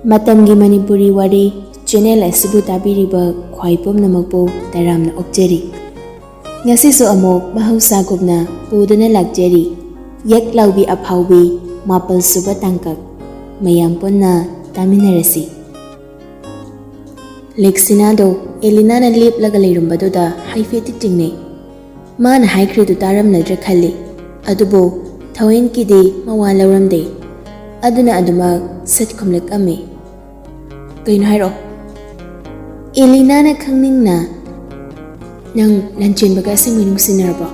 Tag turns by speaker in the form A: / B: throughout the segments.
A: ꯃꯇꯝꯒꯤ ꯃꯅꯤꯄꯨꯔꯤ ꯋꯥꯔꯤ ꯆꯦꯅꯦꯜ ꯑꯁꯤꯕꯨ ꯇꯥꯕꯤꯔꯤꯕ ꯈ꯭ꯋꯥꯏ ꯄꯨꯝꯅꯃꯛꯄꯨ ꯇꯔꯥꯝꯅ ꯑꯣꯛꯆꯔꯤ꯫ ꯉꯁꯤꯁꯨ ꯑꯃꯨꯛ ꯃꯍꯧꯁꯥꯒꯨꯝꯅ ꯄꯨꯗꯨꯅ ꯂꯥꯛꯆꯔꯤ ꯌꯦꯛꯂꯥꯎꯕꯤ ꯑꯐꯥꯎꯕꯤ 7ꯁꯨꯕ ꯇꯥꯡꯀꯛ꯫ ꯃꯌꯥꯝ ꯄꯨꯟꯅ ꯇꯥꯃꯤꯟꯅꯔꯁꯤ꯫ ꯂꯦꯛꯁꯤꯅꯥꯗꯣ ꯑꯦꯂꯤꯅꯥꯅ ꯂꯦꯞꯂꯒ ꯂꯩꯔꯝꯕꯗꯨꯗ ꯍꯥꯏꯐꯦꯠꯇꯤ ꯆꯤꯡꯅꯩ꯫ ꯃꯥꯅ ꯍꯥꯏꯈ꯭ꯔꯤꯗꯨ ꯇꯥꯔꯝꯂꯗ꯭ꯔꯥ ꯈꯜꯂꯤ, ꯑꯗꯨꯕꯨ ꯊꯑꯣꯏꯟꯀꯤꯗꯤ ꯃꯋꯥ ꯂꯧꯔꯝꯗꯦ꯫ ꯑꯗꯨꯅ ꯑꯗꯨꯃꯛ ꯁꯠ ꯈꯨꯝꯂꯛꯑꯝꯃꯤ꯫ ꯀꯩꯅꯣ ꯍꯥꯏꯔꯛꯑꯣ꯫ ꯑꯦꯂꯤꯅꯥꯅ ꯈꯪꯅꯤꯡꯅ, ꯅꯪ ꯂꯟꯆꯦꯟꯕꯒ ꯑꯁꯦꯡꯕꯩ ꯅꯨꯡꯁꯤꯅꯔꯕꯣ?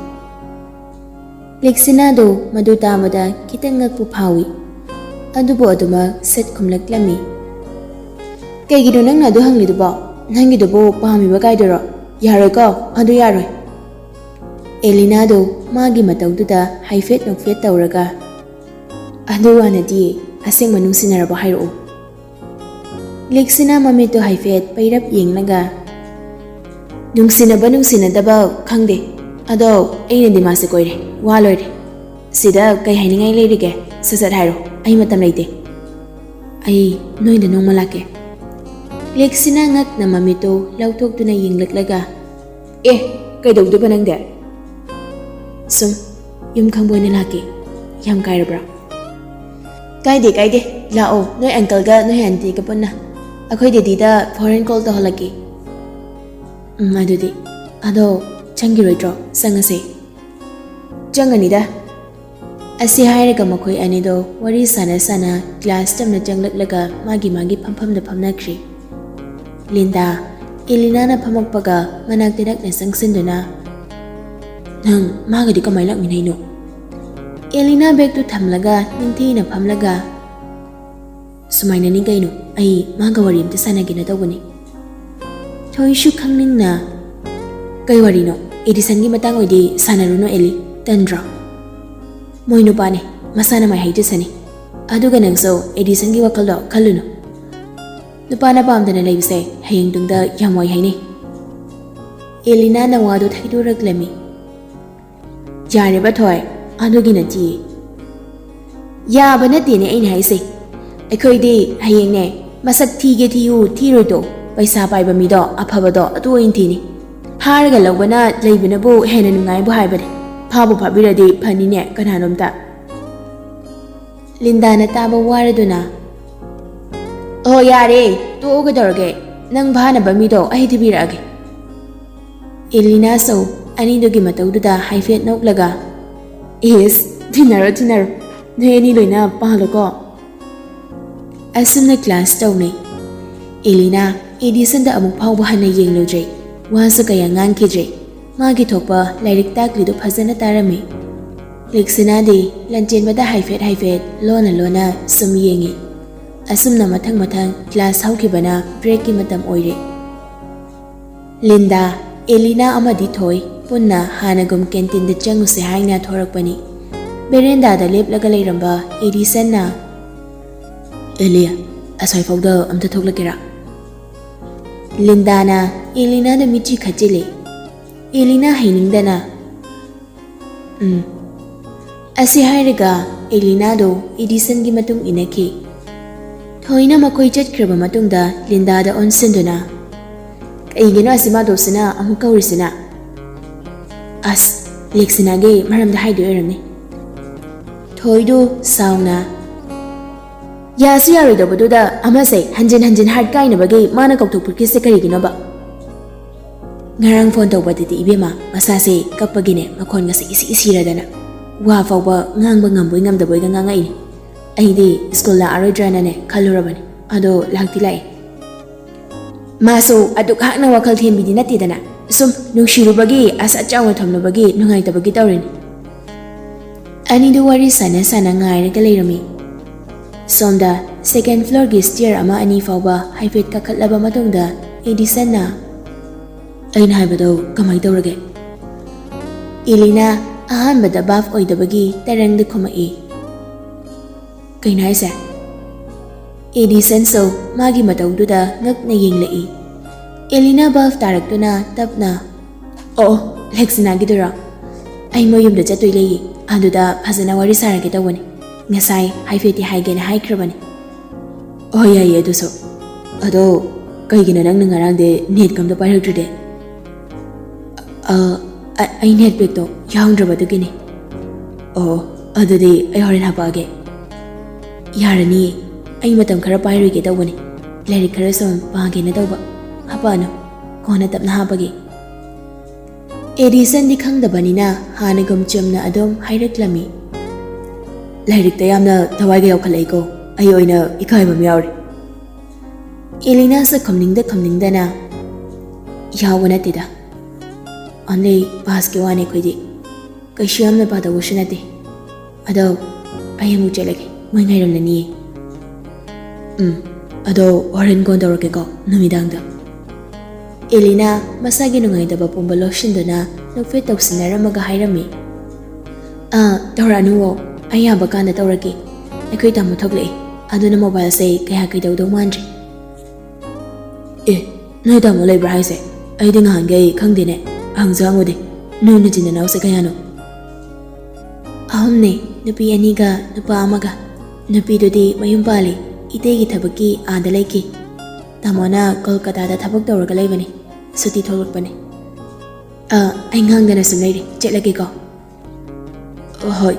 A: ꯂꯦꯛꯁꯤꯅꯥꯗꯣ ꯃꯗꯨ ꯇꯥꯕꯗ ꯈꯤꯇꯪ ꯉꯛꯄ ꯐꯥꯎꯏ, ꯑꯗꯨꯕꯨ ꯑꯗꯨꯃꯛ ꯁꯠ ꯈꯨꯝꯂꯛꯂꯝꯃꯤ꯫ ꯀꯩꯒꯤꯅꯣ ꯅꯪꯅ ꯑꯗꯨ ꯍꯪꯂꯤꯗꯨꯕꯣ? ꯅꯪꯒꯤꯗꯨꯕꯨ ꯄꯥꯝꯃꯤꯕ ꯀꯥꯏꯗꯨꯔꯣ? ꯌꯥꯔꯣꯏꯀꯣ, ꯑꯗꯨ ꯌꯥꯔꯣꯏ꯫ ꯑꯦꯂꯤꯅꯥꯗꯣ ꯃꯥꯒꯤ ꯃꯇꯧꯗꯨꯗ ꯍꯥꯏꯐꯦꯠ ꯅꯣꯛꯐꯦꯠ ꯇꯧꯔꯒ, ꯑꯗꯨ ꯋꯥꯅꯗꯤ ꯑꯁꯦꯡꯕ ꯅꯨꯡꯁꯤꯅꯔꯕꯣ ꯍꯥꯏꯔꯛꯎ꯫ ꯂꯦꯛꯁꯤꯅꯥ ꯃꯃꯤꯠꯇꯨ ꯍꯥꯏꯐꯦꯠ ꯄꯩꯔꯞ ꯌꯦꯡꯂꯒ, ꯅꯨꯡꯁꯤꯅꯕ ꯅꯨꯡꯁꯤꯅꯗꯕ ꯈꯪꯗꯦ, ꯑꯗꯣ ꯑꯩꯅꯗꯤ ꯃꯥꯁꯦ ꯀꯣꯏꯔꯦ, ꯋꯥ ꯂꯣꯏꯔꯦ꯫ ꯁꯤꯗ ꯀꯩ ꯍꯥꯏꯅꯤꯡꯉꯥꯏ ꯂꯩꯔꯤꯒꯦ? ꯁꯠ ꯍꯥꯏꯔꯣ, ꯑꯩ ꯃꯇꯝ ꯂꯩꯇꯦ꯫ ꯑꯩ ꯅꯣꯏꯗ ꯅꯣꯡꯃ ꯂꯥꯛꯀꯦ꯫ ꯂꯦꯛꯁꯤꯅꯥ ꯉꯛꯅ ꯃꯃꯤꯠꯇꯨ ꯂꯧꯊꯣꯛꯇꯨꯅ ꯌꯦꯡꯂꯛꯂꯒ, ꯀꯩꯗꯧꯗꯣꯏꯕ ꯅꯪꯗꯤ? ꯁꯨꯝ ꯌꯨꯝ ꯈꯪꯕ ꯑꯣꯏꯅ ꯂꯥꯛꯀꯦ꯫ ꯌꯥꯝ ꯀꯥꯏꯔꯕ꯭ꯔꯥ? ꯀꯥꯏꯗꯦ ꯀꯥꯏꯗꯦ, ꯂꯥꯛꯑꯣ ꯅꯣꯏ ꯑꯪꯀꯜꯒ ꯅꯣꯏ ꯑꯟꯇꯤꯒ ꯄꯨꯟꯅ꯫ ꯑꯩꯈꯣꯏ ꯗꯦꯗꯤꯗ ꯐꯣꯔꯦꯟ ꯀꯣꯜ ꯇꯧꯍꯜꯂꯛꯀꯦ꯫ ꯑꯗꯨꯗꯤ ꯑꯗꯣ ꯆꯪꯈꯤꯔꯣꯏꯗ꯭ꯔꯣ? ꯆꯪꯉꯁꯦ꯫ ꯆꯪꯒꯅꯤꯗ꯫ ꯑꯁꯤ ꯍꯥꯏꯔꯒ ꯃꯈꯣꯏ ꯑꯅꯤꯗꯣ ꯋꯥꯔꯤ ꯁꯥꯟꯅ ꯁꯥꯟꯅ ꯀ꯭ꯂꯥꯁ ꯇꯝꯅ ꯆꯪꯂꯛꯂꯒ ꯃꯥꯒꯤ ꯐꯝꯐꯝꯗ ꯐꯝꯅꯈ꯭ꯔꯤ꯫ ꯂꯤꯟꯗꯥ ꯑꯦꯂꯤꯅꯥꯅ ꯐꯝꯃꯛꯄꯒ ꯃꯅꯥꯛꯇ ꯅꯛꯅ ꯆꯪꯁꯤꯟꯗꯨꯅ, ꯅꯪ ꯃꯥꯒꯗꯤ ꯀꯃꯥꯏꯅ ꯂꯥꯛꯃꯤꯟꯅꯩꯅꯣ? ꯑꯦꯂꯤꯅꯥ ꯕꯦꯒꯇꯨ ꯊꯝꯂꯒ ꯅꯤꯡꯊꯤꯅ ꯐꯝꯂꯒ, ꯁꯨꯃꯥꯏꯅꯅꯤ ꯀꯩꯅꯣ, ꯑꯩ ꯃꯥꯒ ꯋꯥꯔꯤ ꯑꯝꯇ ꯁꯥꯟꯅꯒꯦꯅ ꯇꯧꯕꯅꯤ꯫ ꯊꯣꯏꯁꯨ ꯈꯪꯅꯤꯡꯅ, ꯀꯩ ꯋꯥꯔꯤꯅꯣ? ꯑꯦꯗꯤꯁꯟꯒꯤ ꯃꯇꯥꯡ ꯑꯣꯏꯗꯤ ꯁꯥꯟꯅꯔꯨꯅꯣ ꯑꯦꯂꯤ, ꯇꯟꯗ꯭ꯔꯣ? ꯃꯣꯏ ꯅꯨꯄꯥꯅꯦ, ꯃꯁꯥꯅ ꯃꯥꯏ ꯍꯩꯖꯁꯅꯤ꯫ ꯑꯗꯨꯒ ꯅꯪꯁꯨ ꯑꯦꯗꯤꯁꯟꯒꯤ ꯋꯥꯈꯜꯗꯣ ꯈꯜꯂꯨꯅꯨ꯫ ꯅꯨꯄꯥꯅ ꯄꯥꯝꯗꯅ ꯂꯩꯕꯁꯦ ꯍꯌꯦꯡ ꯇꯨꯡꯗ ꯌꯥꯝ ꯋꯥꯏ ꯍꯥꯏꯅꯩ꯫ ꯑꯦꯂꯤꯅꯥꯅ ꯋꯥꯗꯨ ꯊꯩꯗꯣꯔꯛꯂꯝꯃꯤ꯫ ꯌꯥꯔꯦꯕ ꯊꯣꯏ, ꯑꯗꯨꯒꯤ ꯅꯠꯇꯤꯌꯦ꯫ ꯌꯥꯕ ꯅꯠꯇꯦꯅꯦ ꯑꯩꯅ ꯍꯥꯏꯁꯦ꯫ ꯑꯩꯈꯣꯏꯗꯤ ꯍꯌꯦꯡꯅꯦ ꯃꯁꯛ ꯊꯤꯒꯦ ꯊꯤꯌꯨ ꯊꯤꯔꯣꯏꯗꯣ, ꯄꯩꯁꯥ ꯄꯥꯏꯕ ꯃꯤꯗꯣ ꯑꯐꯕꯗꯣ ꯑꯗꯨ ꯑꯣꯏꯅ ꯊꯤꯅꯤ꯫ ꯐꯥꯔꯒ ꯂꯧꯕꯅ ꯂꯩꯕꯅꯕꯨ ꯍꯦꯟꯅ ꯅꯨꯡꯉꯥꯏꯕꯨ ꯍꯥꯏꯕꯅꯦ꯫ ꯐꯥꯕꯨ ꯐꯥꯕꯤꯔꯗꯤ ꯐꯅꯤꯅꯦ ꯀꯅꯥꯅꯣꯝꯇ꯫ ꯂꯤꯟꯗꯥꯅ ꯇꯥꯕ ꯋꯥꯔꯗꯨꯅ, ꯑꯣ ꯌꯥꯔꯦ, ꯇꯣꯛꯑꯣ ꯀꯩꯗꯧꯔꯒꯦ? ꯅꯪ ꯐꯥꯅꯕ ꯃꯤꯗꯣ ꯑꯩ ꯊꯤꯕꯤꯔꯛꯑꯒꯦ꯫ ꯑꯦꯂꯤꯅꯥꯁꯨ ꯑꯅꯤꯗꯨꯒꯤ ꯃꯇꯧꯗꯨꯗ ꯍꯥꯏꯐꯦꯠ ꯅꯣꯛꯂꯒ, ꯊꯤꯅꯔꯣ ꯊꯤꯅꯔꯣ, ꯅꯣꯏ ꯑꯅꯤ ꯂꯣꯏꯅ ꯄꯥꯜꯂꯣꯀꯣ꯫ ꯑꯁꯨꯝꯅ ꯀ꯭ꯂꯥꯁ ꯇꯧꯅꯩ꯫ ꯑꯦꯂꯤꯅꯥ ꯑꯦꯗꯤꯁꯟꯗ ꯑꯃꯨꯛ ꯐꯥꯎꯕ ꯍꯟꯅ ꯌꯦꯡꯂꯨꯗ꯭ꯔꯦ, ꯋꯥꯁꯨ ꯀꯌꯥ ꯉꯥꯡꯈꯤꯗ꯭ꯔꯦ꯫ ꯃꯥꯒꯤ ꯊꯣꯛꯄ ꯂꯥꯏꯔꯤꯛ ꯇꯥꯛꯂꯤꯗꯨ ꯐꯖꯅ ꯇꯥꯔꯝꯃꯤ꯫ ꯂꯦꯛꯁꯤꯅꯥꯗꯤ ꯂꯟꯆꯦꯟꯕꯗ ꯍꯥꯏꯐꯦꯠ ꯂꯣꯟꯅ ꯁꯨꯝ ꯌꯦꯡꯉꯤ꯫ ꯑꯁꯨꯝꯅ ꯃꯊꯪ ꯀ꯭ꯂꯥꯁ ꯍꯧꯈꯤꯕꯅ ꯕ꯭ꯔꯦꯛꯀꯤ ꯃꯇꯝ ꯑꯣꯏꯔꯦ꯫ ꯂꯤꯟꯗꯥ, ꯑꯦꯂꯤꯅꯥ ꯑꯃꯗꯤ ꯊꯣꯏ ꯄꯨꯟꯅ ꯍꯥꯟꯅꯒꯨꯝ ꯀꯦꯟꯇꯤꯟꯗ ꯆꯪꯉꯨꯁꯦ ꯍꯥꯏꯅ ꯊꯣꯔꯛꯄꯅꯤ꯫ ꯕꯦꯔꯦꯟꯗꯥꯗ ꯂꯦꯞꯂꯒ ꯂꯩꯔꯝꯕ ꯑꯦꯗꯤꯁꯟꯅ, ꯑꯦꯂꯤ, ꯑꯁ꯭ꯋꯥꯏꯐꯥꯎꯗ ꯑꯝꯇ ꯊꯣꯛꯂꯛꯀꯦꯔꯥ? ꯂꯤꯟꯗꯥꯅ ꯑꯦꯂꯤꯅꯥꯗ ꯃꯤꯠꯆꯤ ꯈꯠꯆꯤꯜꯂꯤ꯫ ꯑꯦꯂꯤꯅꯥ ꯍꯩꯅꯤꯡꯗꯅ, ꯑꯁꯤ ꯍꯥꯏꯔꯒ ꯑꯦꯂꯤꯅꯥꯗꯣ ꯑꯦꯗꯤꯁꯟꯒꯤ ꯃꯇꯨꯡ ꯏꯟꯅꯈꯤ꯫ ꯊꯣꯏꯅ ꯃꯈꯣꯏ ꯆꯠꯈ꯭ꯔꯕ ꯃꯇꯨꯡꯗ ꯂꯤꯟꯗꯥꯗ ꯑꯣꯟꯁꯤꯟꯗꯨꯅ, ꯀꯩꯒꯤꯅꯣ ꯑꯁꯤꯃꯥꯗꯣꯞꯁꯤꯅ ꯑꯃꯨꯛ ꯀꯧꯔꯤꯁꯤꯅ? ꯑꯁ, ꯂꯦꯛꯁꯤꯅꯥꯒꯤ ꯃꯔꯝꯗ ꯍꯥꯏꯗꯣꯏ ꯑꯣꯏꯔꯝꯅꯤ꯫ ꯊꯣꯏꯗꯨ ꯁꯥꯎꯅ, ꯌꯥꯁꯨ ꯌꯥꯔꯣꯏꯗꯧꯕꯗꯨꯗ ꯑꯃꯁꯦ ꯍꯟꯖꯤꯟ ꯍꯥꯔꯠ ꯀꯥꯏꯅꯕꯒꯤ ꯃꯥꯅ ꯀꯧꯊꯣꯛꯄꯤꯔꯤꯁꯦ ꯀꯔꯤꯒꯤꯅꯣꯕ? ꯉꯔꯥꯡ ꯐꯣꯟ ꯇꯧꯕꯗꯗꯤ ꯏꯕꯦꯝꯃ ꯃꯁꯥꯁꯦ ꯀꯞꯄꯒꯤꯅꯦ ꯃꯈꯣꯟꯒꯁꯦ ꯏꯁꯤꯔꯗꯅ ꯋꯥ ꯐꯥꯎꯕ ꯉꯥꯡꯕ ꯉꯝꯕꯣꯏ ꯉꯝꯗꯕꯣꯏꯒ ꯉꯥꯡꯉꯛꯏꯅꯦ꯫ ꯑꯩꯗꯤ ꯁ꯭ꯀꯨꯜ ꯂꯥꯛꯑꯔꯣꯏꯗ꯭ꯔꯅꯅꯦ ꯈꯜꯂꯨꯔꯕꯅꯤ, ꯑꯗꯣ ꯂꯥꯛꯇꯤ ꯂꯥꯛꯑꯦ꯫ ꯃꯥꯁꯨ ꯑꯗꯨꯛ ꯍꯥꯛꯅ ꯋꯥꯈꯜ ꯊꯦꯟꯕꯤꯗꯤ ꯅꯠꯇꯦꯗꯅ, ꯁꯨꯝ ꯅꯨꯡꯁꯤꯔꯨꯕꯒꯤ ꯑꯁꯥ ꯆꯥꯎꯅ ꯊꯝꯂꯨꯕꯒꯤ ꯅꯨꯡꯉꯥꯏꯇꯕꯒꯤ ꯇꯧꯔꯤꯅꯤ꯫ ꯑꯅꯤꯗꯨ ꯋꯥꯔꯤ ꯁꯥꯟꯅ ꯉꯥꯏꯔꯒ ꯂꯩꯔꯝꯃꯤ꯫ ꯁꯣꯝꯗ ꯁꯦꯀꯦꯟ ꯐ꯭ꯂꯣꯔꯒꯤ ꯁ꯭ꯇꯤꯌꯔ ꯑꯃ ꯑꯅꯤ ꯐꯥꯎꯕ ꯍꯥꯏꯐꯦꯠ ꯀꯥꯈꯠꯂꯕ ꯃꯇꯨꯡꯗ ꯑꯦꯗꯤꯁꯟꯅ, ꯑꯩꯅ ꯍꯥꯏꯕꯗꯣ ꯀꯃꯥꯏ ꯇꯧꯔꯒꯦ? ꯑꯦꯂꯤꯅꯥ ꯑꯍꯥꯟꯕꯗ ꯚꯥꯞ ꯑꯣꯏꯗꯕꯒꯤ ꯇꯔꯪꯗ ꯈꯨꯝꯃꯛꯏ꯫ ꯀꯩꯅꯣ ꯍꯥꯏꯁꯦ? ꯑꯦꯗꯤꯁꯟꯁꯨ ꯃꯥꯒꯤ ꯃꯇꯧꯗꯨꯗ ꯉꯛꯅ ꯌꯦꯡꯂꯛꯏ꯫ ꯑꯦꯂꯤꯅꯥ ꯚꯥꯞ ꯇꯥꯔꯛꯇꯨꯅ ꯇꯞꯅ, ꯑꯣ, ꯂꯦꯛꯁꯤꯅꯥꯒꯤꯗꯨꯔꯣ? ꯑꯩ ꯃꯣꯏ ꯌꯨꯝꯗ ꯆꯠꯇꯣꯏ ꯂꯩꯌꯦ, ꯑꯗꯨꯗ ꯐꯖꯅ ꯋꯥꯔꯤ ꯁꯥꯔꯒꯦ ꯇꯧꯕꯅꯤ꯫ ꯉꯁꯥꯏ ꯍꯥꯏꯐꯦꯠꯇꯤ ꯍꯥꯏꯒꯦꯅ ꯍꯥꯏꯈ꯭ꯔꯕꯅꯤ꯫ Oh yayi aduso. Ado kaigina nang ngarangde net kamda pairagdride. Ai net pack to yaungdrabadugini. Oh, adudi ai horen hapage. Yarani ai matam khara pairige tawbani. Lairik khara som page na tawba. Hapano kona tapna hapage. Edison di khangdabanina hanagum chumna adom haireklami. Lairik ta yamna thawai ga yawkhalai ko. Ai oina ikaibam yawri. Elena sa khamningda na yawa natida. Only pass ke wane khoidi. Kaisu yamna pada wushnate. Ado ai amu chelage. Moi ngairam na ni. Ado horen gondorake ko numidangda. Elena masagi nungaidaba pumba loshinduna nukfit tawsinaramaga hairami. Tauranuwo ayaba kanda tauraki. Aikoi tamu thogle. Aduna mobile say kaya kaidawdo mandri. Noi tamu leibra haise. Ai dinga hangai khangdine. Hangzangode. Noi nujina nause kayano. Ahumne nupi aniga nupa amaga. Nupi dudi mayum pali. Itegi thabaki adalaiki. Tamona Kolkata da thabak tawraga leibani. Suti tholukpani. Ai ngangdana sum leiri. Chetlagi ko. Hoi.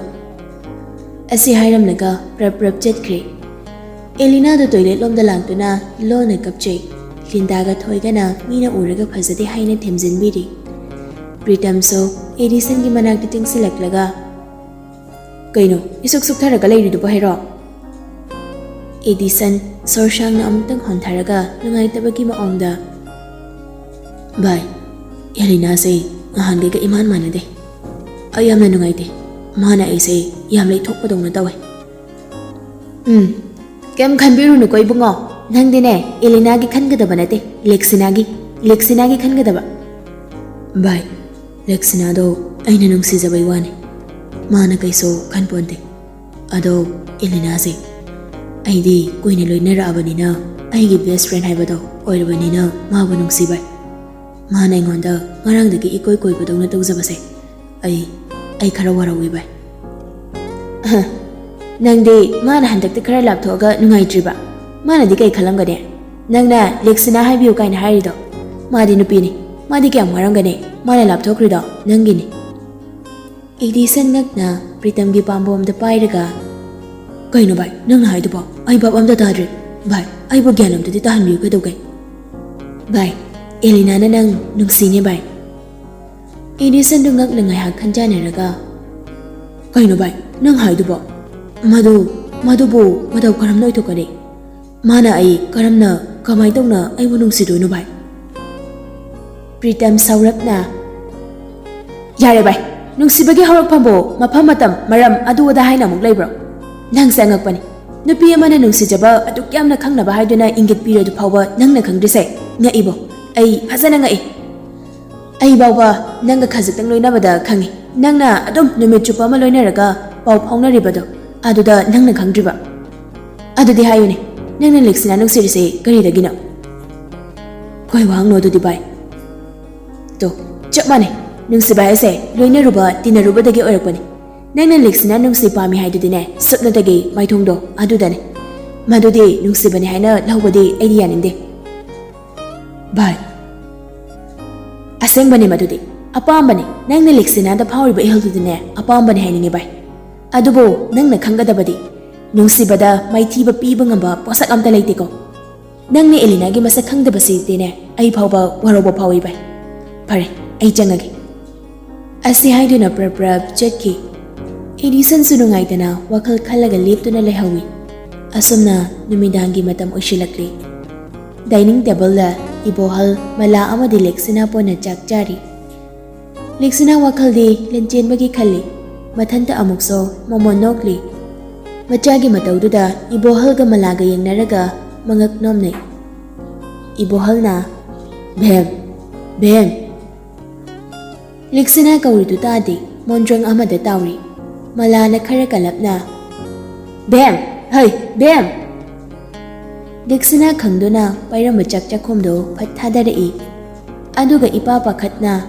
A: Asi hairamnaga prap chetkri. Elena do toilet lomda langtuna lona kapchei. Lindaga thoigana mina uraga phajade haina themjinbiri. Pritam so Edison gi manakta tingsilaklaga. Kaino isuk tharaga leiri du bahiro. Edison sorsangna amtang hontharaga nungaitabagi maongda. Bye. Elena say ngahan ga iman manade. Ayamna nungaite. Mana ai say yam lei thokpadongna tawe. Kem khanbiru nu koi bungo. Nangdine Elena gi khangadaba nate. Lexina gi khangadaba. Bye. Lexina do aina nungsijabai wane. Mana kaiso khanponte. Ado Elena say aidi koina loinara abanina aigi best friend haibado oirabanina mabu nungsibai. Mana ingonda ngarangdagi ikoi badongna tawjabase. Ai khara warawi bai. Nangde mana handakta khara lapthoga nungaitriba. Mana di kai khalamgane. Nangna Lexina haibiu kaina hairido. Madi nupini. Madi kyam warangane. Mana lapthokrido nangini. Edison ngakna Pritam gi pambom da pairaga. Kaino bai nangna haidubo. Ai bab amda tadre. Bai ai bo gyanam da tahanbiu kadaugai. Bai Elena na nang nungsine bai. Edison do ngak nangai hak khanjanaraga. Kaino bai nang haidubo. Madubo madaw karam noi to kare. Mana ai karamna kamai tawna ai mo nungsidoino bai. Pritam saurapna. Yare bai nungsibagi hawrakpambo mafam matam maram adu ada haina muk leibro. Nang sangakpani. Nupi amana nungsijaba aduk yamna khangnaba haiduna ingit piradu phawba nangna khangdrise. Nga ibo. Ai phajana ngai. Ai bawba nanga khajitang loinabada khangi. Nangna adum numit chupa ma loinaraga paw phawnaribado aduda nangna khangdriba. Adudi hayune. Nangna Lexina nungsirise karidagina. Koi wangno adudi bai. To chapmane nungsiba ase loinaruba tinarubadagi oirakpani. Nangna Lexina nungsi pami haidudine sutnadagi maithongdo adudane. Madudi nungsibani haina lawbadi idea ninde. Bai. Asengbani madudi. Apambani nangna Lexina da phawriba ihaldudine apambani hainingi bai. Adubo nangna khangadabadi. Nungsibada maithiba piba ngamba posak amta leiteko. Nangni Elena gi masak khangdabasi tene ai phawba waroba phawi bai. Pare ai changage. Asi haiduna prap chetki. Edison sunungaitana wakhal khalaga leptuna lehawi. Asumna numidangi matam oishilakli. Dining table la ibohal mala amadi Lexina pona chakchari. Lexina wakhaldi lenchenbagi khalli. Mathanta amukso momonokli. Machagi mataududa ibohal ga malaga yengnaraga mangak nomnai. Ibohal na Bhem. Lexina kauridu tadi mondrang amada tauri. Malana khara kalapna. Bhem! Hey! Bhem! Lexina khangduna pairama chakchakhomdo phat thadarai. Aduga ipa pakhatna.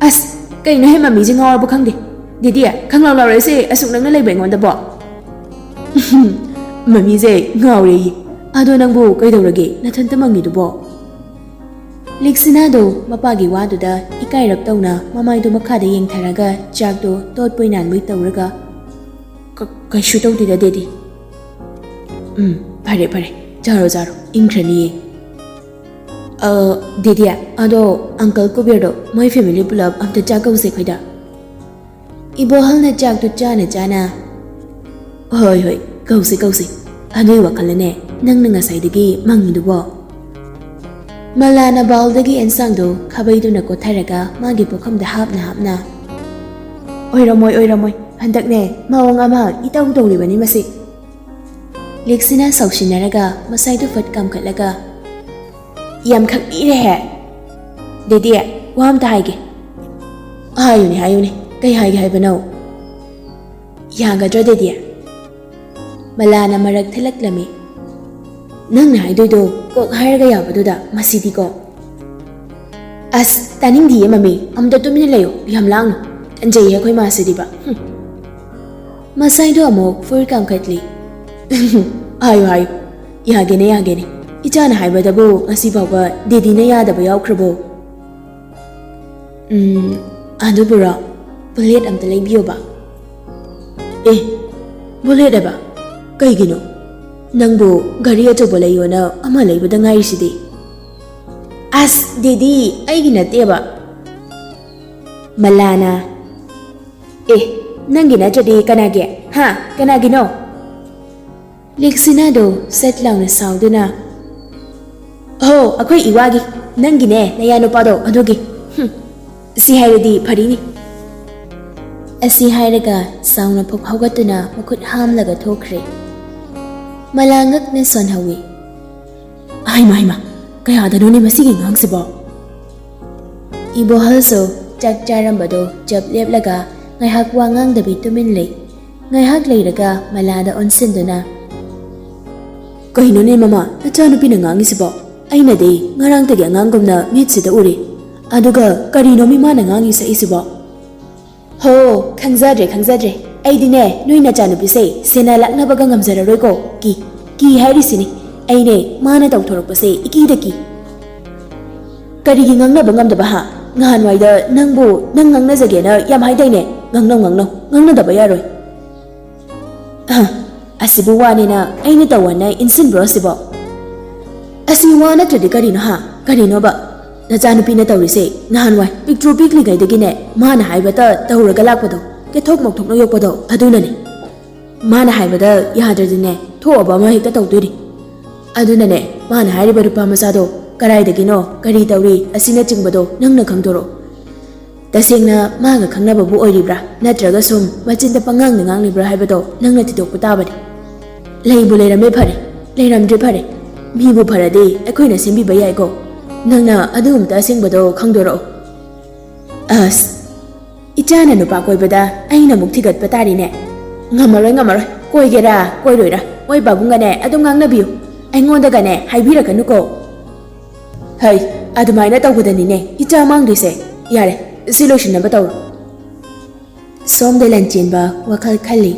A: As! Kaino he mami ji ngawar bu khangde. Didiya khanglaw law se asuk nangna leibai ngonda bo. Mami je ngawre yi. ꯑꯗꯣ ꯅꯪꯕꯨ ꯀꯩꯗꯧꯔꯒꯦ ꯅꯊꯟꯇ ꯃꯪꯉꯤꯗꯨꯕꯣ? ꯂꯤꯛꯁꯤꯅꯥꯗꯣ ꯃꯄꯥꯒꯤ ꯋꯥꯗꯨꯗ ꯏꯀꯥꯏꯔꯞ ꯇꯧꯅ ꯃꯃꯥꯏꯗꯣ ꯃꯈꯥꯗ ꯌꯦꯡꯊꯔꯒ ꯆꯥꯛꯇꯣ ꯇꯣꯠꯄꯣꯏ ꯅꯥꯟꯕꯣꯏ ꯇꯧꯔꯒ ꯀꯩꯁꯨ ꯇꯧꯗꯦꯗ ꯗꯦꯗꯤ. ꯐꯔꯦ ꯐꯔꯦ, ꯆꯥꯔꯣ ꯆꯥꯔꯣ, ꯏꯪꯈ꯭ꯔꯅꯤꯌꯦ. ꯗꯦꯗꯤ, ꯑꯗꯣ ꯑꯪꯀꯜ ꯀꯨꯕꯦꯔꯗꯣ ꯃꯣꯏ ꯐꯦꯃꯤꯂꯤ ꯄꯨꯂꯞ ꯑꯝꯇ ꯆꯥꯛ ꯀꯧꯁꯦ ꯑꯩꯈꯣꯏꯗ. ꯏꯕꯣꯍꯜꯅ ꯆꯥꯛꯇꯨ ꯆꯥꯅ ꯆꯥꯅ ꯍꯣꯏ ꯍꯣꯏ ꯀꯧꯁꯤ ꯀꯧꯁꯤ. ꯑꯗꯨꯒꯤ ꯋꯥꯈꯜꯅꯅꯦ ꯅꯪꯅ ꯉꯁꯥꯏꯗꯒꯤ ꯃꯪꯉꯤꯗꯨꯕꯣ. ꯃꯂꯥꯅ ꯕꯥꯎꯜꯗꯒꯤ ꯑꯦꯟꯁꯥꯡꯗꯣ ꯈꯥꯕꯩꯗꯨꯅ ꯀꯣꯠꯊꯔꯒ ꯃꯥꯒꯤ ꯄꯣꯈꯝꯗ ꯍꯥꯞꯅ ꯍꯥꯞꯅ ꯑꯣꯏꯔꯝꯃꯣꯏ ꯍꯟꯗꯛꯅꯦ ꯃꯑꯣꯡ ꯑꯃ ꯏꯇꯧ ꯇꯧꯔꯤꯕꯅꯤ ꯃꯁꯤ. ꯂꯤꯛꯁꯤꯅ ꯁꯥꯎꯁꯤꯟꯅꯔꯒ ꯃꯁꯥꯏꯗꯨ ꯐꯠ ꯀꯥꯝꯈꯠꯂꯒ ꯌꯥꯝ ꯈꯪꯕꯤꯔꯦꯍꯦ. ꯗꯦꯗꯤ, ꯋꯥ ꯑꯝꯇ ꯍꯥꯏꯒꯦ. ꯍꯥꯏꯌꯨꯅꯦ, ꯀꯩ ꯍꯥꯏꯒꯦ ꯍꯥꯏꯕꯅꯣ? ꯌꯥꯒꯗ꯭ꯔꯣ ꯗꯦꯗꯤ? ꯃꯂꯥꯅ ꯃꯔꯛ ꯊꯠꯂꯛꯂꯝꯃꯤ. ꯅꯪꯅ ꯍꯥꯏꯗꯣꯏꯗꯣ ꯀꯣꯛ ꯍꯥꯏꯔꯒ ꯌꯥꯕꯗꯨꯗ ꯃꯁꯤꯗꯤꯀꯣ. ꯑꯁ ꯇꯥꯅꯤꯡꯗꯤꯌꯦ ꯃꯃꯤ, ꯑꯝꯇ ꯇꯨꯃꯤꯟꯅ ꯂꯩꯌꯣ, ꯌꯥꯝ ꯂꯥꯡꯅꯨ. ꯇꯟꯖꯩꯌꯦ ꯑꯩꯈꯣꯏ ꯃꯥꯁꯤꯗꯤꯕ. ꯃꯁꯥꯏꯗꯣ ꯑꯃꯨꯛ ꯐꯨꯔ ꯀꯥꯝꯈꯠꯂꯤ. ꯍꯥꯏꯌꯨ, ꯌꯥꯒꯦꯅꯦ. ꯏꯆꯥꯅ ꯍꯥꯏꯕꯗꯕꯨ ꯉꯁꯤ ꯐꯥꯎꯕ ꯗꯦꯗꯤꯅ ꯌꯥꯗꯕ ꯌꯥꯎꯈ꯭ꯔꯕꯣ? ꯑꯗꯨꯕꯨꯔꯣ, ꯕꯨꯂꯦꯠ ꯑꯝꯇ ꯂꯩꯕꯤꯌꯣꯕ. ꯕꯨꯂꯦꯠ ꯍꯥꯏꯕ? ꯀꯩꯒꯤꯅꯣ? ꯅꯪꯕꯨ ꯒꯥꯔꯤ ꯑꯆꯧꯕ ꯂꯩꯌꯣꯅ ꯑꯃ ꯂꯩꯕꯗ ꯉꯥꯏꯔꯤꯁꯤꯗꯤ. ꯑꯁ ꯗꯦꯗꯤ, ꯑꯩꯒꯤ ꯅꯠꯇꯦꯕ. ꯃꯂꯥꯅ ꯅꯪꯒꯤ ꯅꯠꯇ꯭ꯔꯗꯤ ꯀꯅꯥꯒꯤ? ꯀꯅꯥꯒꯤꯅꯣ? ꯂꯤꯛꯁꯤꯅꯥꯗꯣ ꯁꯠ ꯂꯥꯎꯅ ꯁꯥꯎꯗꯨꯅ ꯑꯩꯈꯣꯏ ꯏꯋꯥꯒꯤ, ꯅꯪꯒꯤꯅꯦ ꯅꯌꯥ ꯅꯨꯄꯥꯗꯣ ꯑꯗꯨꯒꯤ. ꯁꯤ ꯍꯥꯏꯔꯗꯤ ꯐꯔꯤꯅꯤ. ꯑꯁꯤ ꯍꯥꯏꯔꯒ ꯁꯥꯎꯅ ꯐꯨꯛ ꯍꯧꯒꯠꯇꯨꯅ ꯃꯈꯨꯠ ꯍꯥꯝꯂꯒ ꯊꯣꯛꯈ꯭ꯔꯦ. ꯃꯂꯥ ꯉꯛꯅ ꯁꯣꯟꯍꯧꯏ. ꯍꯩꯃꯥ, ꯀꯌꯥꯗꯅꯣꯅꯦ ꯃꯁꯤꯒꯤ ꯉꯥꯡꯁꯤꯕꯣ? ꯏꯕꯣꯍꯜꯁꯨ ꯆꯥꯛ ꯆꯥꯔꯝꯕꯗꯣ ꯆꯞ ꯂꯦꯞꯂꯒ ꯉꯥꯏꯍꯥꯛ ꯋꯥ ꯉꯥꯡꯗꯕꯤ ꯇꯨꯃꯤꯟ ꯂꯩ. ꯉꯥꯏꯍꯥꯛ ꯂꯩꯔꯒ ꯃꯂꯥꯗ ꯑꯣꯟꯁꯤꯟꯗꯨꯅ ꯀꯩꯅꯣꯅꯦ ꯃꯃꯥ, ꯅꯆꯥꯅꯨꯄꯤꯅ ꯉꯥꯡꯉꯤꯁꯤꯕꯣ? ꯑꯩꯅꯗꯤ ꯉꯔꯥꯡꯇꯒꯤ ꯑꯉꯥꯡꯒꯨꯝꯅ ꯃꯤꯠꯁꯤꯗ ꯎꯔꯤ. ꯑꯗꯨꯒ ꯀꯔꯤꯅꯣ ꯃꯥꯅ ꯉꯥꯡꯉꯤ ꯁꯛꯏꯁꯤꯕꯣ? ꯍꯣ, ꯈꯪꯖꯗ꯭ꯔꯦ. ꯑꯩꯗꯤꯅꯦ ꯅꯣꯏ ꯅꯆꯥꯅꯨꯄꯤꯁꯦ ꯁꯦꯟꯅ ꯂꯥꯛꯅꯕꯒ ꯉꯝꯖꯔꯔꯣꯏꯀꯣ. ꯀꯤ ꯍꯥꯏꯔꯤꯁꯤꯅꯤ. ꯑꯩꯅꯦ ꯃꯥꯅ ꯇꯧꯊꯣꯔꯛꯄꯁꯦ ꯏꯀꯤꯗ ꯀꯤ. ꯀꯔꯤꯒꯤ ꯉꯥꯡꯅꯕ ꯉꯝꯗꯕ ꯅꯍꯥꯟꯋꯥꯏꯗ ꯅꯪ ꯉꯥꯡꯅꯖꯒꯦꯅ ꯌꯥꯝ ꯍꯥꯏꯗꯥꯏꯅꯦ. ꯉꯥꯡꯅꯗꯕ ꯌꯥꯔꯣꯏ. ꯑꯁꯤꯕꯨ ꯋꯥꯅꯦꯅ ꯑꯩꯅ ꯇꯧꯋꯅ ꯏꯟꯁꯤꯟꯕ꯭ꯔꯣ ꯑꯁꯤꯕꯣ? ꯑꯁꯤ ꯋꯥ ꯅꯠꯇ꯭ꯔꯗꯤ ꯀꯔꯤꯅꯣꯕ? ꯅꯆꯥꯅꯨꯄꯤꯅ ꯇꯧꯔꯤꯁꯦ ꯅꯍꯥꯟꯋꯥꯏ ꯄꯤꯛꯇ꯭ꯔꯨ ꯄꯤꯛꯂꯤꯉꯩꯗꯒꯤꯅꯦ ꯃꯥꯅ ꯍꯥꯏꯕꯇ ꯇꯧꯔꯒ ꯂꯥꯛꯄꯗꯣ, ꯀꯦꯊꯣꯛ ꯃꯧꯊꯣꯛꯅ ꯌꯣꯛꯄꯗꯣ ꯑꯗꯨꯅꯅꯦ. ꯃꯥꯅ ꯍꯥꯏꯕꯗ ꯌꯥꯗ꯭ꯔꯗꯤꯅꯦ ꯊꯣꯛꯑꯕ ꯑꯃ ꯍꯦꯛꯇ ꯇꯧꯗꯣꯏꯅꯤ. ꯑꯗꯨꯅꯅꯦ ꯃꯥꯅ ꯍꯥꯏꯔꯤꯕ ꯅꯨꯄꯥ ꯃꯆꯥꯗꯣ ꯀꯔꯥꯏꯗꯒꯤꯅꯣ, ꯀꯔꯤ ꯇꯧꯔꯤ ꯑꯁꯤꯅꯆꯤꯡꯕꯗꯣ ꯅꯪꯅ ꯈꯪꯗꯣꯔꯣ. ꯇꯁꯦꯡꯅ ꯃꯥꯒ ꯈꯪꯅꯕꯕꯨ ꯑꯣꯏꯔꯤꯕ꯭ꯔꯥ ꯅꯠꯇ꯭ꯔꯒ ꯁꯨꯝ ꯃꯆꯤꯟꯗ ꯄꯪꯉꯥꯡꯗ ꯉꯥꯡꯂꯤꯕ꯭ꯔꯥ ꯍꯥꯏꯕꯗோ ꯅꯪꯅ ꯊꯤꯗꯣꯛꯄ ꯇꯥꯕꯅꯤ. ꯂꯩꯕꯨ ꯂꯩꯔꯝꯃꯦ ꯐꯔꯦ, ꯂꯩꯔꯝꯗ꯭ꯔꯦ ꯐꯔꯦ. ꯃꯤꯕꯨ ꯐꯔꯗꯤ ꯑꯩꯈꯣꯏꯅ ꯁꯦꯝꯕꯤꯕ ꯌꯥꯏꯀꯣ. ꯅꯪꯅ ꯑꯗꯨꯒꯨꯝꯕ ꯑꯁꯦꯡꯕꯗꯣ ꯈꯪꯗꯣꯔꯛꯑꯣ. ꯑꯁ, ꯏꯆꯥꯅ ꯅꯨꯄꯥ ꯀꯣꯏꯕꯗ ꯑꯩꯅ ꯑꯃꯨꯛ ꯊꯤꯒꯠꯄ ꯇꯥꯔꯤꯅꯦ. ꯉꯝꯃꯔꯣꯏ. ꯀꯣꯏꯒꯦꯔꯥ ꯀꯣꯏꯔꯣꯏꯔꯥ ꯃꯣꯏ ꯄꯥꯕꯨꯡꯒꯅꯦ ꯑꯗꯨꯝ ꯉꯥꯡꯅꯕꯤꯌꯨ. ꯑꯩꯉꯣꯟꯗꯒꯅꯦ ꯍꯥꯏꯕꯤꯔꯛꯀꯅꯨꯀோ. ꯍꯩ, ꯑꯗꯨꯃꯥꯏꯅ ꯇꯧꯕꯗꯅꯤꯅꯦ ꯏꯆꯥ ꯃꯥꯡꯗꯣꯏꯁꯦ. ꯌꯥꯔꯦ, ꯁꯤ ꯂꯣꯏꯁꯤꯟꯅꯕ ꯇꯧꯔꯣ. ꯁꯣꯝꯗ ꯂꯟꯆꯦꯟꯕ ꯋꯥꯈꯜ ꯈꯜꯂꯤ.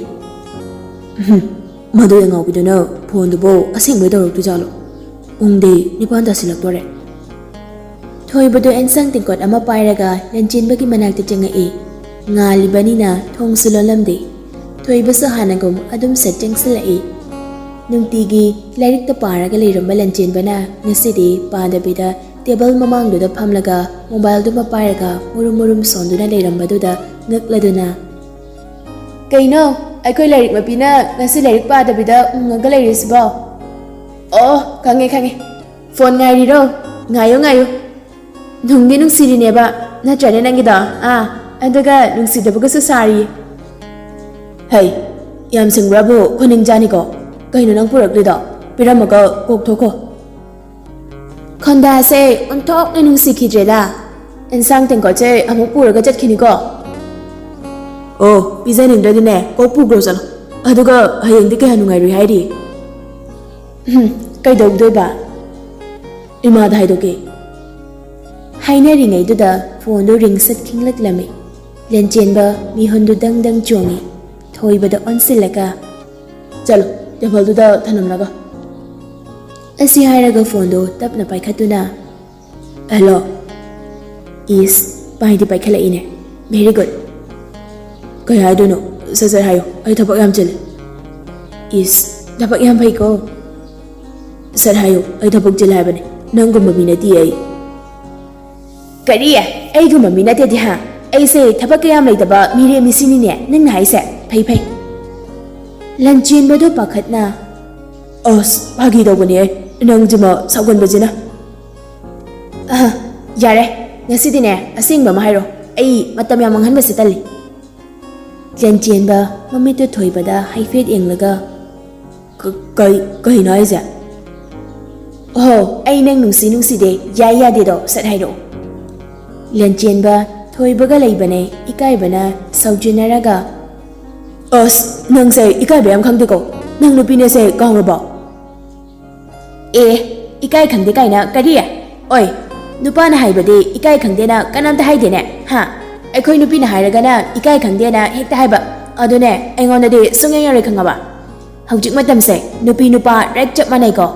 A: ꯃꯗꯨ ꯑꯉꯥꯎꯕꯤꯗꯨꯅ ꯐꯣꯟꯗꯨꯕꯨ ꯑꯁꯦꯡꯕꯩ ꯇꯧꯔꯛꯇꯣꯏꯖꯥꯠꯂꯣ? ꯄꯨꯡꯗꯤ 9 ꯇꯥꯁꯤꯜꯂꯛꯇꯣꯔꯦ. ꯊꯣꯏꯕꯗꯣ ꯑꯦꯟꯁꯥꯡ ꯇꯦꯡꯀꯣꯠ ꯑꯃ ꯄꯥꯏꯔꯒ ꯂꯟꯆꯦꯟꯕꯒꯤ ꯃꯅꯥꯛꯇ ꯆꯪꯉꯛꯏ. ꯉꯥꯜꯂꯤꯕꯅꯤꯅ ꯊꯣꯡꯁꯨ ꯂꯣꯜꯂꯝꯗꯦ. ꯊꯣꯏꯕꯁꯨ ꯍꯥꯟꯅꯒꯨꯝ ꯑꯗꯨꯝ ꯁꯠ ꯆꯪꯁꯤꯜꯂꯛꯏ. ꯅꯨꯡꯇꯤꯒꯤ ꯂꯥꯏꯔꯤꯛꯇ ꯄꯥꯔꯒ ꯂꯩꯔꯝꯕ ꯂꯟꯆꯦꯟꯕꯅ ꯉꯁꯤꯗꯤ ꯄꯥꯗꯕꯤꯗ ꯇꯦꯕꯜ ꯃꯃꯥꯡꯗꯨꯗ ꯐꯝꯂꯒ ꯃꯣꯕꯥꯏꯜꯗꯨꯃ ꯄꯥꯏꯔꯒ ꯃꯨꯔꯨꯝ ꯁꯣꯟꯗꯨꯅ ꯂꯩꯔꯝꯕꯗꯨꯗ ꯉꯛꯂꯗꯨꯅ ꯀꯩꯅꯣ ꯑꯩꯈꯣꯏ ꯂꯥꯏꯔꯤꯛ ꯃꯄꯤꯅ ꯉꯁꯤ ꯂꯥꯏꯔꯤꯛ ꯄꯥꯗꯕꯤꯗ ꯎꯪꯉꯒ ꯂꯩꯔꯤꯁꯤꯕꯣ? ꯑꯣ, ꯈꯪꯉꯦ. ꯐꯣꯟ ꯉꯥꯏꯔꯤꯔꯣ? ꯉꯥꯏꯌꯨ. ꯅꯨꯡꯗꯤ ꯅꯨꯡꯁꯤꯔꯤꯅꯦꯕ ꯅꯠꯇ꯭ꯔꯅꯦ ꯅꯪꯒꯤꯗꯣ? ꯑꯗꯨꯒ ꯅꯨꯡꯁꯤꯗꯕꯒꯁꯨ ꯁꯥꯔꯤ. ꯍꯩ, ꯌꯥꯝ ꯁꯤꯡꯕ꯭ꯔꯥꯕꯨ ꯈꯨꯅꯤꯡꯖꯥꯅꯤꯀꯣ. ꯀꯩꯅꯣ ꯅꯪ ꯄꯨꯔꯛꯂꯤꯗꯣ? ꯄꯤꯔꯝꯃꯒ ꯀꯣꯛꯊꯣꯛꯈꯣ. ꯈꯣꯟꯗꯥꯁꯦ ꯑꯣꯟꯊꯣꯛꯅ ꯅꯨꯡꯁꯤꯈꯤꯗ꯭ꯔꯦꯗ. ꯑꯦꯟꯁꯥꯡ ꯇꯦꯡꯀꯣꯠꯁꯦ ꯑꯃꯨꯛ ꯄꯨꯔꯒ ꯆꯠꯈꯤꯅꯤꯀோ. ꯑꯣ, ꯄꯤꯖꯅꯤꯡꯗ꯭ꯔꯗꯤꯅꯦ ꯀꯣꯛ ꯄꯨꯈ꯭ꯔꯣ ꯆꯠꯂꯣ. ꯑꯗꯨꯒ ꯍꯌꯦꯡꯗꯤ ꯀꯌꯥ ꯅꯨꯡꯉꯥꯏꯔꯣꯏ ꯍꯥꯏꯔꯤ? ꯀꯩꯗꯧꯗꯣꯏꯕ? ꯏꯃꯥꯗ ꯍꯥꯏꯗꯣꯛꯀꯦ. ꯍꯥꯏꯅꯔꯤꯉꯩꯗꯨꯗ ꯐꯣꯟꯗꯨ ꯔꯤꯡꯁꯠ ꯈꯤꯡꯂꯛꯂꯝꯃꯤ. ꯂꯟꯆꯦꯟꯕ ꯃꯤꯍꯨꯟꯗꯨ ꯗꯪ ꯆꯣꯡꯉꯤ. ꯊꯣꯏꯕꯗ ꯑꯣꯟꯁꯤꯜꯂꯒ ꯆꯠꯂꯣ, ꯇꯦꯕꯜꯗꯨꯗ ꯊꯅꯝꯂꯒ. ꯑꯁꯤ ꯍꯥꯏꯔꯒ ꯐꯣꯟꯗꯣ ꯇꯞꯅ ꯄꯥꯏꯈꯠꯇꯨꯅ ꯍꯦꯜꯂꯣ ꯏꯁ ꯄꯥꯏꯗꯤ ꯄꯥꯏꯈꯠꯂꯛꯏꯅꯦ ꯚꯦꯔꯤ ꯒꯨꯗ ꯀꯩ ꯍꯥꯏꯗꯣꯏꯅꯣ ꯁꯠ ꯍꯥꯏꯌꯣ ꯑꯩ ꯊꯕꯛ ꯌꯥꯝ ꯆꯤꯜꯂꯦ ꯏꯁ ꯊꯕꯛ ꯌꯥꯝ ꯐꯩꯀꯣ ꯁꯠ ꯍꯥꯏꯌꯣ ꯑꯩ ꯊꯕꯛ ꯆꯤꯜꯂꯦ ꯍꯥꯏꯕꯅꯦ ꯅꯪꯒꯨꯝꯕ ꯃꯤ ꯅꯠꯇꯦ ꯑꯩ ꯀꯔꯤ ꯑꯩꯒꯨꯝꯕ ꯃꯤ ꯅꯠꯇꯦꯗꯤ ꯍꯥ ꯑꯩꯁꯦ ꯊꯕꯛ ꯀꯌꯥꯝ ꯂꯩꯇꯕ ꯃꯤꯔꯦꯝ ꯁꯤꯅꯤꯅꯦ ꯅꯪꯅ ꯍꯥꯏꯁꯦ ꯐꯩ ꯂꯟꯆꯦꯟꯕꯗꯣ ꯄꯥꯈꯠꯅ ꯑꯁ ꯐꯥꯒꯤ ꯇꯧꯕꯅꯦ ꯅꯪꯁꯤꯃ ꯁꯥꯎꯒꯟꯕꯁꯤꯅ ꯌꯥꯔꯦ ꯉꯁꯤꯗꯤꯅꯦ ꯑꯁꯦꯡꯕ ꯑꯃ ꯍꯥꯏꯔꯣ ꯑꯩ ꯃꯇꯝ ꯌꯥꯝ ꯃꯥꯡꯍꯟꯕꯁꯦ ꯇꯜꯂꯤ ꯂꯟꯆꯦꯟꯕ ꯃꯃꯤꯠꯇꯨ ꯊꯣꯏꯕꯗ ꯍꯥꯏꯐꯦꯠ ꯌꯦꯡꯂꯒ ꯀꯩꯅꯣ ꯍꯥꯏꯁꯦ ꯑꯣꯍꯣ ꯑꯩ ꯅꯪ ꯅꯨꯡꯁꯤꯗꯦ ꯌꯥꯏ ꯌꯥꯗꯦꯗꯣ ꯁꯠ ꯍꯥꯏꯔꯛꯑꯣ ꯂꯟꯆꯦꯟꯕ ꯊꯣꯏꯕꯒ ꯂꯩꯕꯅꯦ ꯏꯀꯥꯏꯕꯅ ꯁꯥꯎꯖꯤꯟꯅꯔꯒ ꯑꯁ ꯅꯪꯁꯦ ꯏꯀꯥꯏꯕ ꯌꯥꯝ ꯈꯪꯗꯦꯀꯣ ꯅꯪ ꯅꯨꯄꯤꯅꯦꯁꯦ ꯀꯥꯎꯔꯕꯣ इकाई खंगदे काइना करी ओय नुपाना हाइबदे इकाई खंगदेना कनामता हाइदेने हा अखोय नुपीना हाइरगना इकाई खंगदेना हेक्ता हाइबा अदुने अइंगोंददे सुंगय यरे खंगाबा हौजिक मतमसे नुपी नुपा रेक चप मानैको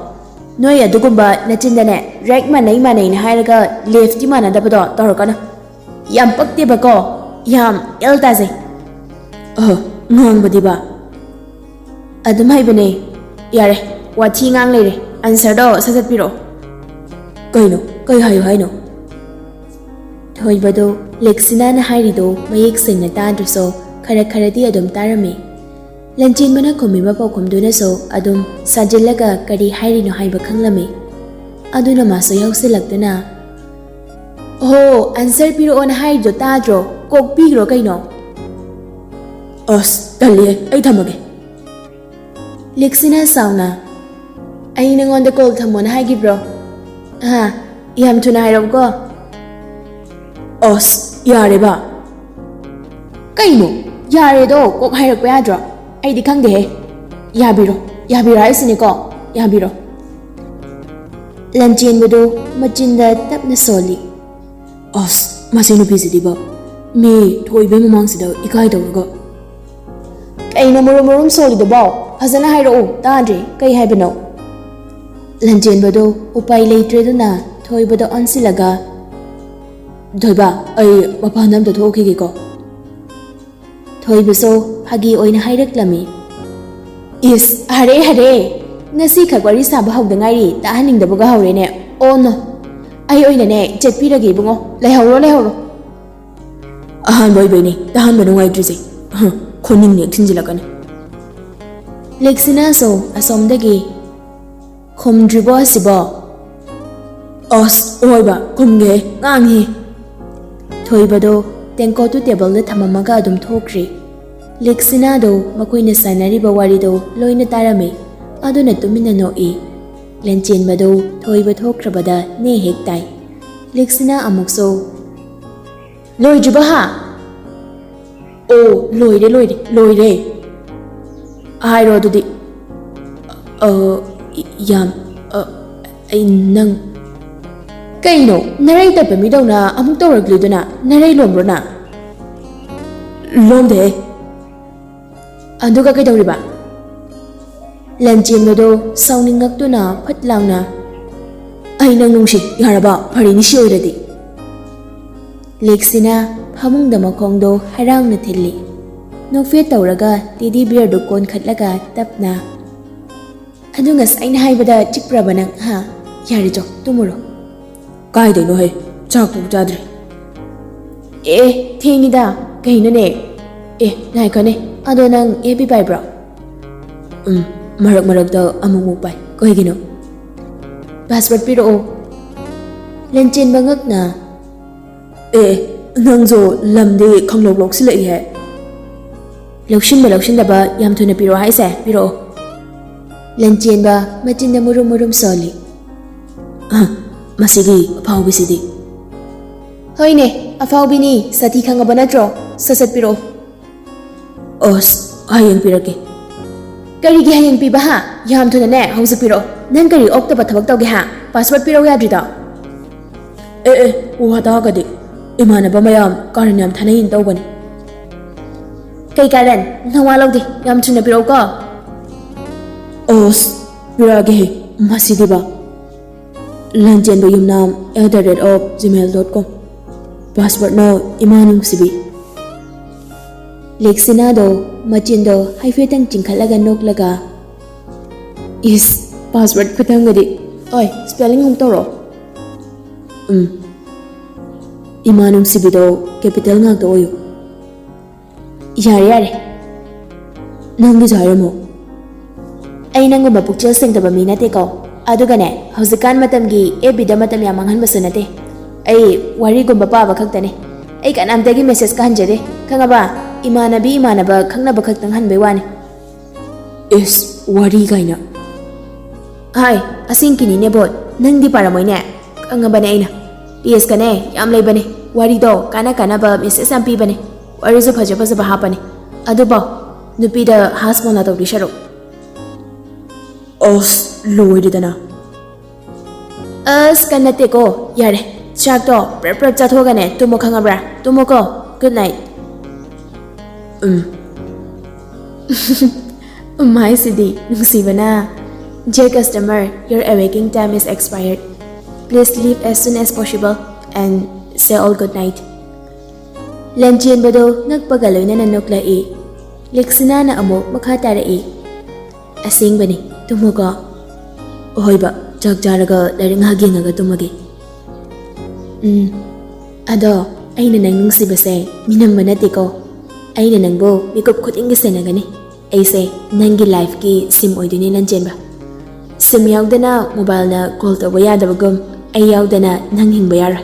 A: नोय अदुगुंबा नचिंदने रेक मानै ना हाइरगा lefty मानदबदो तौरकना yam पक्तेबको yam एल्ताजे ngang ba adum haibane yare wathi ngang leire answer do sasat piro kaino kai hayo haino thoibado leksina na hairido mayek sengna tadruso khara di adum tarame lanchin bana khomiba paukhomduna so adum sajillaga kari hairino haiba khanglame aduna maso yausilaktuna oh answer piro on hairido tadro kokpigro kaino अस तल्ले आई थमगे लेक्सिना साउना आई नंगोंदे call थमोन हाइगिब्रो हा याम थुना हाइरबको अस यारेबा कइनो यारेदो Coke हाइरकपा याद्रो आइदि खंगदे हे याबिरो हाइसिनेको याबिरो लंचेनबदो मचिंदा तपना सोली अस मसिनु पिसिदिबा मे थोइबे ममांगसिदा इकाइ दौरगो अइना मुरुम सोलिदो बाव फजना हाइरो ताद्रे कई हाइबनो लंचेनबदो उपाय लेट्रेदुना थोइबदो अनसिलगा धोइबा अइ मपानम the थोखिगेको थोइबसो Phagi ओइना हाइरक्लमी इस हरे ngasi khagwari saba hawdangairi tahaningdabuga hawrene oh no ai oinane chetpirage bungo lehawro ahan boibeni tahan banungai drise खोनिंग ने थिंजिलकने लेक्सिना सो असोमदगी खोमद्रिबो सिबो अस ओइबा खोमगे गांगी थोइबदो टेंकोटु टेबल दे थममगा अदुम थोक्री लेक्सिना दो मकोइना सानरिबा वारिदो लोइना तारामे अदुना तुमिना नोई लेंचेनबदो थोइबा थोक्रबदा ने हेक्ताई लेक्सिना अमुकसो लोइजुबा हा ओ लोइरे हाइरो अदुदि याम नंग कइनो नरै तपे मिदौना अमुक तौरग्लिदुना नरै लोमब्रोना लोमदे अदुगा कइदौरिबा लंचेनबदो साउनिंगक्तुना फटलाउना आई नंग नुंगसि यारबा फरिनि सि ओइरदि लेक्सिना फमुंगदा मखोंदो हरांगना थिल्ली नोफे तौरगा टेडी बियर दो कोन खटलगा तपना अदुंगा साइन हाइबदा चिकप्रबा नंग हा यारे जो तुमुरो काइदैनो हे चाकु जाद्रे ए थेंगिदा कहिनने ए नाइकने अदो नंग ए बि पाइब्रो मरक द अमुमु पाइ कहिगिनो पासवर्ड पिरो लेंचेन बंगकना ए नंजो लमदे खंगलोक लोक्सिलई है लौसिनदबा याम थुना पिरो हाइसे पिरो लंचेनबा मचिंदा मुरुम सोली मसिगी अफाउबिसिदी होइने अफाउबिनी सती खंगबा नत्रो ससत पिरो ओस हायंग पिरके करिगे हायंग पिबा हा याम थुना ने हौज पिरो नंग करी ओक्तबा थबक तौगे हा पासवर्ड पिरो याद्रिदा ए वादा गदे इमानबा मयाम कारण याम थानाइन तौबनी कई कारण नवा लौदे याम थुना पिरो को ओस पिरागे मसिदिबा ꯂꯥꯟꯆꯦꯟꯕ ꯌꯨꯝꯅꯥꯝ @gmail.com ꯄꯥꯁꯋꯥꯔꯗꯅ ꯏꯃꯥ ꯅꯨꯡꯁꯤꯕꯤ ꯂꯦꯛꯁꯤꯅꯥꯗꯣ ꯃꯆꯤꯟꯗꯣ ꯍꯥꯏꯐꯦꯠꯇꯪ ꯆꯤꯡꯈꯠꯂꯒ ꯅꯣꯛꯂꯒ ꯏꯁ ꯄꯥꯁꯋꯥꯔꯗ ꯈꯨꯊꯪꯒꯗꯤ ꯑꯣꯏ ꯁ꯭ꯄꯦꯂꯤꯡ ꯑꯃꯨꯛ ꯇꯧꯔꯛꯑꯣ ꯏꯃꯥ ꯅꯨꯡꯁꯤꯕꯤꯗꯣ ꯀꯦꯄꯤꯇꯦꯜ ꯉꯥꯛꯇ ꯑꯣꯏꯌꯨ ꯌꯥꯔꯦ ꯅꯪꯒꯤꯁꯨ ꯍꯥꯏꯔꯝꯃꯣ ꯑꯩ ꯅꯪꯒꯨꯝꯕ ꯄꯨꯛꯆꯦꯜ ꯁꯦꯡꯗꯕ ꯃꯤ ꯅꯠꯇꯦꯀꯣ ꯑꯗꯨꯒꯅꯦ ꯍꯧꯖꯤꯛꯀꯥꯟ ꯃꯇꯝꯒꯤ FBꯗ ꯃꯇꯝ ꯌꯥꯝ ꯃꯥꯡꯍꯟꯕꯁꯨ ꯅꯠꯇꯦ ꯑꯩ ꯋꯥꯔꯤꯒꯨꯝꯕ ꯄꯥꯕ ꯈꯛꯇꯅꯦ ꯑꯩ ꯀꯅꯥꯝꯇꯒꯤ ꯃꯦꯁꯦꯖ ꯀ ꯍꯟꯖꯗꯦ ꯈꯪꯉꯕ ꯏꯃꯥꯟꯅꯕ ꯈꯪꯅꯕ ꯈꯛꯇꯪ ꯍꯟꯕꯩ ꯋꯥꯅꯤ ꯏꯁ ꯋꯥꯔꯤ ꯀꯥꯏꯅ ꯍꯥꯏ ꯑꯁꯦꯡꯀꯤꯅꯤꯅꯦ ꯕꯣꯠ ꯅꯪꯗꯤ ꯄꯥꯔꯝꯃꯣꯏꯅꯦ ꯈꯪꯉꯕꯅꯦ ꯑꯩꯅ ꯄꯦꯖꯀꯅꯦ ꯌꯥꯝ ꯂꯩꯕꯅꯦ ꯋꯥꯔꯤꯗꯣ ꯀꯥꯟꯅꯕ ꯃꯦꯁꯦꯖ ꯌꯥꯝ ꯄꯤꯕꯅꯦ ꯋꯥꯔꯤꯁꯨ ꯐꯖꯕ ꯍꯥꯞꯄꯅꯦ ꯑꯗꯨꯕꯥꯎ ꯅꯨꯄꯤꯗ ꯍꯥꯁ ꯃꯣꯅ ꯇꯧꯗꯣꯏ ꯁꯔꯨꯛ ꯑꯁ ꯂꯣꯏꯔꯦꯗꯅ ꯑꯁ ꯀꯟ ꯅꯠꯇꯦꯀꯣ ꯌꯥꯔꯦ ꯆꯥꯛꯇꯣ ꯄ꯭ꯔꯞ ꯆꯥꯊꯣꯛꯑꯒꯅꯦ ꯇꯨꯝꯃꯣ ꯈꯪꯉꯕ꯭ꯔꯥ ꯇꯨꯝꯃꯣꯀꯣ ꯒꯨꯗ ꯅꯥꯏꯠ ꯍꯥꯏꯁꯤꯗꯤ ꯅꯨꯡꯁꯤꯕꯅ Dear customer, your awakening time is expired. Please leave as soon as possible and say all good night. ꯂꯟꯆꯦꯟꯕꯗꯣ ꯉꯛꯄꯒ ꯂꯣꯏꯅꯅ ꯅꯣꯛꯂꯛꯏ ꯂꯦꯛꯁꯤꯅꯥꯅ ꯑꯃꯨꯛ ꯃꯈꯥ ꯇꯥꯔꯛꯏ ꯑꯁꯦꯡꯕꯅꯤ ꯇꯨꯝꯃꯣꯀꯣ ꯍꯣꯏꯕ ꯆꯥꯛ ꯆꯥꯔꯒ ꯂꯥꯏꯔꯤꯛ ꯉꯥꯏꯍꯥꯛ ꯌꯦꯡꯉꯒ ꯇꯨꯝꯃꯒꯦ ꯑꯗꯣ ꯑꯩꯅ ꯅꯪ ꯅꯨꯡꯁꯤꯕꯁꯦ ꯃꯤꯅꯝꯕ ꯅꯠꯇꯦꯀꯣ ꯑꯩꯅ ꯅꯪꯕꯨ ꯃꯤꯀꯨꯞ ꯈꯨꯗꯤꯡꯒꯤ ꯁꯦꯟꯅꯒꯅꯤ ꯑꯩꯁꯦ ꯅꯪꯒꯤ ꯂꯥꯏꯐꯀꯤ ꯁꯤꯝ ꯑꯣꯏꯗꯣꯏꯅꯤ ꯂꯟꯆꯦꯟꯕ ꯁꯤꯝ ꯌꯥꯎꯗꯅ ꯃꯣꯕꯥꯏꯜꯅ ꯀꯣꯜ ꯇꯧꯕ ꯌꯥꯗꯕꯒꯨꯝ ꯑꯩ ꯌꯥꯎꯗꯅ ꯅꯪ ꯍꯤꯡꯕ ꯌꯥꯔꯣꯏ